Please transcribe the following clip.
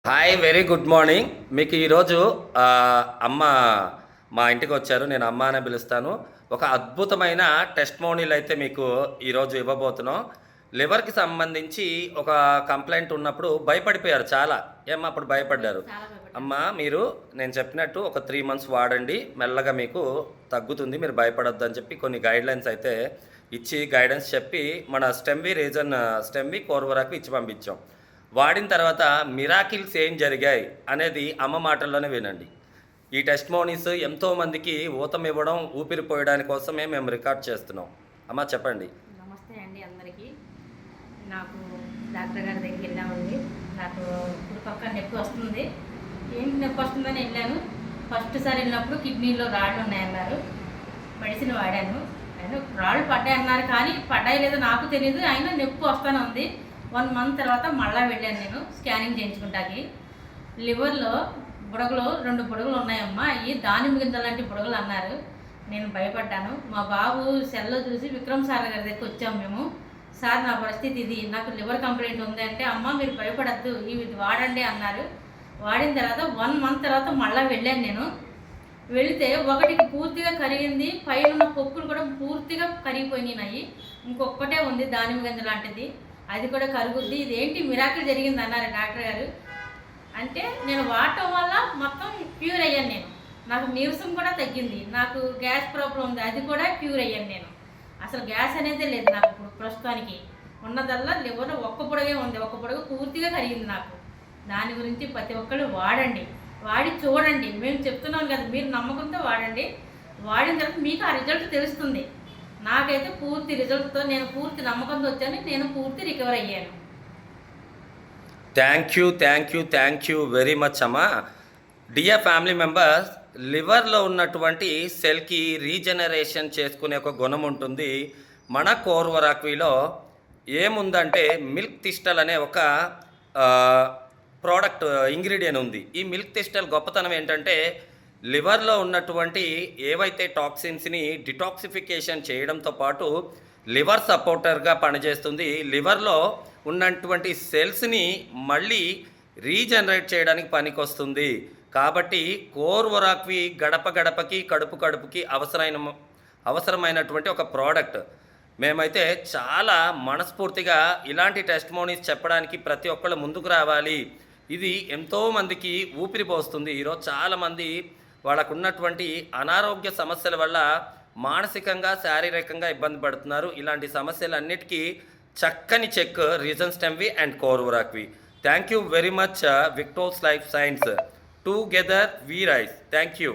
Hi, very good morning. మీకు ఈరోజు అమ్మ మా ఇంటికి వచ్చారు. నేను అమ్మ అనే పిలుస్తాను. ఒక అద్భుతమైన టెస్టిమోనియల్ అయితే మీకు ఈరోజు ఇవ్వబోతున్నాం. లివర్‌కి సంబంధించి ఒక కంప్లెయింట్ ఉన్నప్పుడు భయపడిపోయారు చాలా. ఏమ్మా అప్పుడు భయపడ్డారు? చాలా భయపడ్డాను. అమ్మ మీరు నేను చెప్పినట్టు ఒక 3 మంత్స్ వాడండి. మెల్లగా మీకు తగ్గుతుంది. మీరు భయపడొద్దు అని చెప్పి కొన్ని గైడ్‌లైన్స్ అయితే ఇచ్చి గైడెన్స్ చెప్పి మన స్టెమ్‌వి కోర్వరాకు ఇచ్చి పంపించాం. వాడిన తర్వాత మిరాకిల్స్ ఏం జరిగాయి అనేది అమ్మ మాటల్లోనే వినండి. ఈ టెస్టిమోనీస్ ఎంతోమందికి ఊతం ఇవ్వడం, ఊపిరి పోయడానికి కోసమే మేము రికార్డ్ చేస్తున్నాం. అమ్మ చెప్పండి. నమస్తే అండి అందరికీ. నాకు డాక్టర్ గారి దగ్గరికి వెళ్ళామండి. నాకు ఇప్పుడు పక్క నొప్పి వస్తుంది. ఏంటి నొప్పి వస్తుందని వెళ్ళాను. ఫస్ట్ సారి వెళ్ళినప్పుడు కిడ్నీలో రాళ్ళు ఉన్నాయన్నారు. మెడిసిన్ వాడాను. అయినా రాళ్ళు పడ్డాయి అన్నారు, కానీ పడ్డాయి లేదో నాకు తెలియదు. అయినా నొప్పి వస్తూనే ఉంది. 1 మంత్ తర్వాత మళ్ళీ వెళ్ళాను నేను స్కానింగ్ చేయించుకుంటాకి. లివర్లో బుడగలు 2 బుడగలు ఉన్నాయమ్మా, అవి దానిమ్మ గింజల లాంటి బుడగలు అన్నారు. నేను భయపడ్డాను. మా బాబు సెల్లో చూసి విక్రమ్ సార్ గారి దగ్గరికి వచ్చాము మేము. సార్ నా పరిస్థితి ఇది, నాకు లివర్ కంప్లైంట్ ఉంది అంటే, అమ్మ మీరు భయపడద్దు, ఇది వాడండి అన్నారు. వాడిన తర్వాత 1 మంత్ తర్వాత మళ్ళీ వెళ్ళాను నేను. వెళితే ఒకటికి పూర్తిగా కరిగింది, పైన ఉన్న పొక్కులు కూడా పూర్తిగా కరిగిపోయినాయి. ఇంకొక్కటే ఉంది దానిమ్మ గింజ లాంటిది, అది కూడా కరుగుద్ది. ఇదేంటి మిరాకిల్ జరిగింది అన్నారు డాక్టర్ గారు. అంటే నేను వాడటం వల్ల మొత్తం క్యూర్ అయ్యాను నేను. నాకు నీరసం కూడా తగ్గింది. నాకు గ్యాస్ ప్రాబ్లం ఉంది, అది కూడా క్యూర్ అయ్యాను నేను. అసలు గ్యాస్ అనేది లేదు నాకు ఇప్పుడు ప్రస్తుతానికి. ఉన్నదల్లా లివర్ ఒక్క పొడగే ఉంది, ఒక్క పొడగ పూర్తిగా కరిగింది నాకు. దాని గురించి ప్రతి ఒక్కళ్ళు వాడండి, వాడి చూడండి. మేము చెప్తున్నాం కదా, మీరు నమ్మకంతో వాడండి. వాడిన తర్వాత మీకు ఆ రిజల్ట్ తెలుస్తుంది. నాకైతే పూర్తి రిజల్ట్తో, నేను పూర్తి నమ్మకంతో వచ్చాను. నేను పూర్తి రికవర్ అయ్యాను. థ్యాంక్ యూ వెరీ మచ్ అమ్మా. డియర్ ఫ్యామిలీ మెంబర్స్, లివర్లో ఉన్నటువంటి సెల్కి రీజనరేషన్ చేసుకునే ఒక గుణం ఉంటుంది. మన కోర్వరాక్విలో ఏముందంటే మిల్క్ థిస్టల్ అనే ఒక ప్రోడక్ట్ ఇంగ్రీడియంట్ ఉంది. ఈ మిల్క్ థిస్టల్ గొప్పతనం ఏంటంటే లివర్లో ఉన్నటువంటి ఏవైతే టాక్సిన్స్ని డిటాక్సిఫికేషన్ చేయడంతో పాటు లివర్ సపోర్టర్గా పనిచేస్తుంది. లివర్లో ఉన్నటువంటి సెల్స్ని మళ్ళీ రీజనరేట్ చేయడానికి పనికొస్తుంది. కాబట్టి కోర్వరాక్వి గడప గడపకి కడుపు కడుపుకి అవసరమైనటువంటి ఒక ప్రోడక్ట్. మేమైతే చాలా మనస్ఫూర్తిగా ఇలాంటి టెస్టిమోనీస్ చెప్పడానికి ప్రతి ఒక్కళ్ళు ముందుకు రావాలి. ఇది ఎంతోమందికి ఊపిరి పోస్తుంది. ఈరోజు చాలామంది వాళ్ళకు ఉన్నటువంటి అనారోగ్య సమస్యల వల్ల మానసికంగా శారీరకంగా ఇబ్బంది పడుతున్నారు. ఇలాంటి సమస్యలన్నిటికీ చక్కని చెక్ రీజన్ స్టెమ్వి అండ్ కోర్వరాక్వి. థ్యాంక్ యూ వెరీ మచ్ విక్టోస్ life science. Together we rise. Thank you.